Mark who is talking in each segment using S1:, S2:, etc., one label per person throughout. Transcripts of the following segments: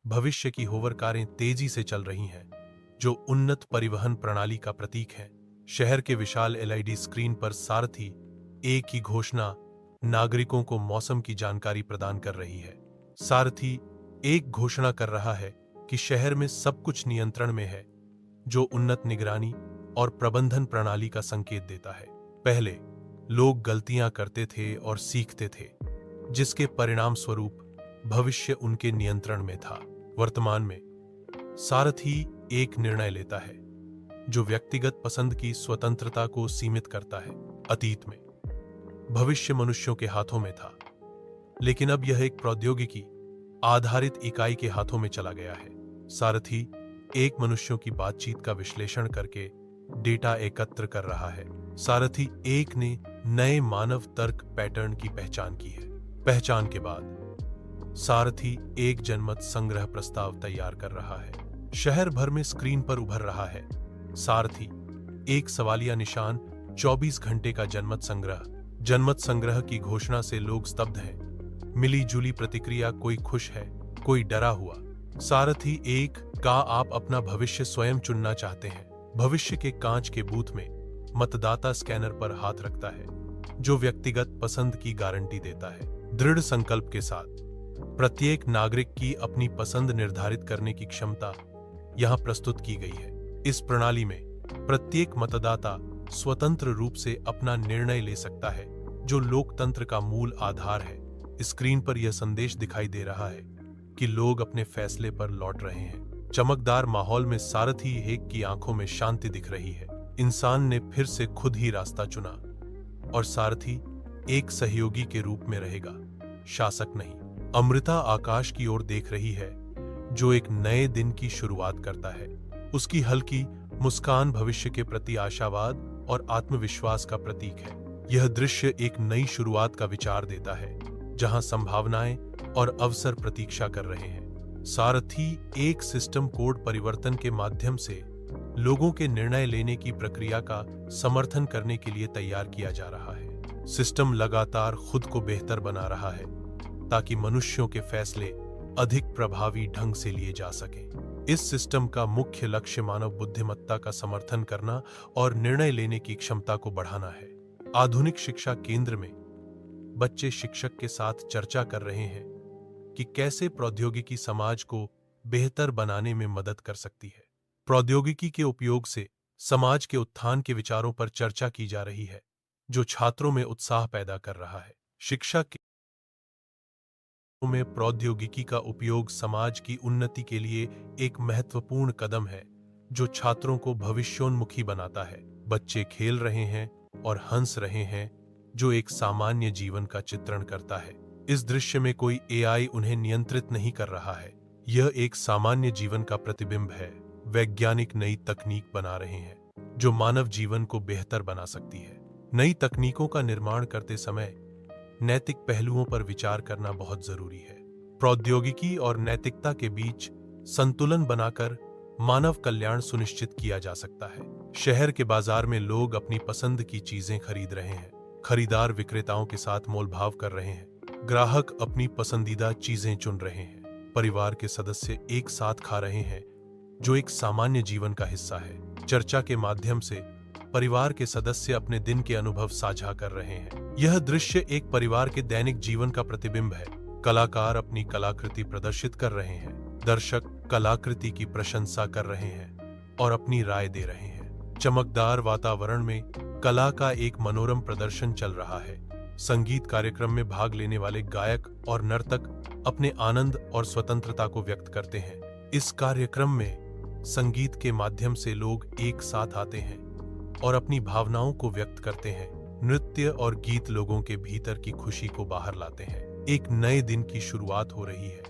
S1: भविष्य की होवर कारें तेजी से चल रही हैं, जो उन्नत परिवहन प्रणाली का प्रतीक है। शहर के विशाल एलईडी स्क्रीन पर सारथी एक ही घोषणा नागरिकों को मौसम की जानकारी प्रदान कर रही है। सारथी एक घोषणा कर रहा है कि शहर में सब कुछ नियंत्रण में है, जो उन्नत निगरानी और प्रबंधन प्रणाली का संकेत देता है। पहले लोग गलतियां करते थे और सीखते थे, जिसके परिणाम स्वरूप भविष्य उनके नियंत्रण में था। वर्तमान में सारथी एक निर्णय लेता है जो व्यक्तिगत पसंद की स्वतंत्रता को सीमित करता है। अतीत में भविष्य मनुष्यों के हाथों में था, लेकिन अब यह एक प्रौद्योगिकी आधारित इकाई के हाथों में चला गया है। सारथी एक मनुष्यों की बातचीत का विश्लेषण करके डेटा एकत्र कर रहा है। सारथी एक ने नए मानव तर्क पैटर्न की पहचान की है। पहचान के बाद सारथी एक जनमत संग्रह प्रस्ताव तैयार कर रहा है। शहर भर में स्क्रीन पर उभर रहा है। सारथी एक सवालिया निशान 24 घंटे का जनमत संग्रह की घोषणा से लोग स्तब्ध हैं। मिली जुली प्रतिक्रिया, कोई खुश है, कोई डरा हुआ। सारथी एक का आप अपना भविष्य स्वयं चुनना चाहते हैं। भविष्य के कांच के बूथ में मतदाता स्कैनर पर हाथ रखता है, जो व्यक्तिगत पसंद की गारंटी देता है। दृढ़ संकल्प के साथ प्रत्येक नागरिक की अपनी पसंद निर्धारित करने की क्षमता यहां प्रस्तुत की गई है। इस प्रणाली में प्रत्येक मतदाता स्वतंत्र रूप से अपना निर्णय ले सकता है, जो लोकतंत्र का मूल आधार है। स्क्रीन पर यह संदेश दिखाई दे रहा है कि लोग अपने फैसले पर लौट रहे हैं। चमकदार माहौल में सारथी एक की आंखों में शांति दिख रही है। इंसान ने फिर से खुद ही रास्ता चुना और सारथी एक सहयोगी के रूप में रहेगा, शासक नहीं। अमृता आकाश की ओर देख रही है, जो एक नए दिन की शुरुआत करता है। उसकी हल्की मुस्कान भविष्य के प्रति आशावाद और आत्मविश्वास का प्रतीक है। यह दृश्य एक नई शुरुआत का विचार देता है, जहां संभावनाएं और अवसर प्रतीक्षा कर रहे हैं। सारथी एक सिस्टम कोड परिवर्तन के माध्यम से लोगों के निर्णय लेने की प्रक्रिया का समर्थन करने के लिए तैयार किया जा रहा है। सिस्टम लगातार खुद को बेहतर बना रहा है, ताकि मनुष्यों के फैसले अधिक प्रभावी ढंग से लिए जा सकें। इस सिस्टम का मुख्य लक्ष्य मानव बुद्धिमत्ता का समर्थन करना और निर्णय लेने की क्षमता को बढ़ाना है। आधुनिक शिक्षा केंद्र में बच्चे शिक्षक के साथ चर्चा कर रहे हैं कि कैसे प्रौद्योगिकी समाज को बेहतर बनाने में मदद कर सकती है। प्रौद्योगिकी के उपयोग से समाज के उत्थान के विचारों पर चर्चा की जा रही है, जो छात्रों में उत्साह पैदा कर रहा है। शिक्षा में प्रौद्योगिकी का उपयोग समाज की उन्नति के लिए एक महत्वपूर्ण कदम है, जो छात्रों को भविष्योन्मुखी बनाता है। बच्चे खेल रहे हैं और हंस रहे हैं, जो एक सामान्य जीवन का चित्रण करता है। इस दृश्य में कोई एआई उन्हें नियंत्रित नहीं कर रहा है। यह एक सामान्य जीवन का प्रतिबिंब है। वैज्ञानिक नई तकनीक बना रहे हैं, जो मानव जीवन को बेहतर बना सकती है। नई तकनीकों का निर्माण करते समय नैतिक पहलुओं पर विचार करना बहुत जरूरी है। प्रौद्योगिकी और नैतिकता के बीच संतुलन बनाकर मानव कल्याण सुनिश्चित किया जा सकता है। शहर के बाजार में लोग अपनी पसंद की चीजें खरीद रहे हैं। खरीदार विक्रेताओं के साथ मोलभाव कर रहे हैं। ग्राहक अपनी पसंदीदा चीजें चुन रहे हैं। परिवार के सदस्य एक साथ खा रहे हैं, जो एक सामान्य जीवन का हिस्सा है। चर्चा के माध्यम से परिवार के सदस्य अपने दिन के अनुभव साझा कर रहे हैं। यह दृश्य एक परिवार के दैनिक जीवन का प्रतिबिंब है। कलाकार अपनी कलाकृति प्रदर्शित कर रहे हैं। दर्शक कलाकृति की प्रशंसा कर रहे हैं और अपनी राय दे रहे हैं। चमकदार वातावरण में कला का एक मनोरम प्रदर्शन चल रहा है। संगीत कार्यक्रम में भाग लेने वाले गायक और नर्तक अपने आनंद और स्वतंत्रता को व्यक्त करते हैं। इस कार्यक्रम में संगीत के माध्यम से लोग एक साथ आते हैं और अपनी भावनाओं को व्यक्त करते हैं। नृत्य और गीत लोगों के भीतर की खुशी को बाहर लाते हैं। एक नए दिन की शुरुआत हो रही है,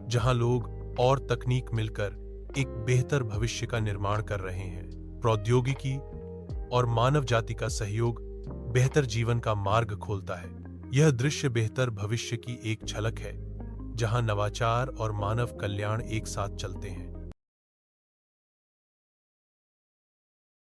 S1: जहां लोग और तकनीक मिलकर एक बेहतर भविष्य का निर्माण कर रहे हैं। प्रौद्योगिकी और मानव जाति का सहयोग बेहतर जीवन का मार्ग खोलता है। यह दृश्य बेहतर भविष्य की एक झलक है, जहां नवाचार और मानव कल्याण एक साथ चलते हैं।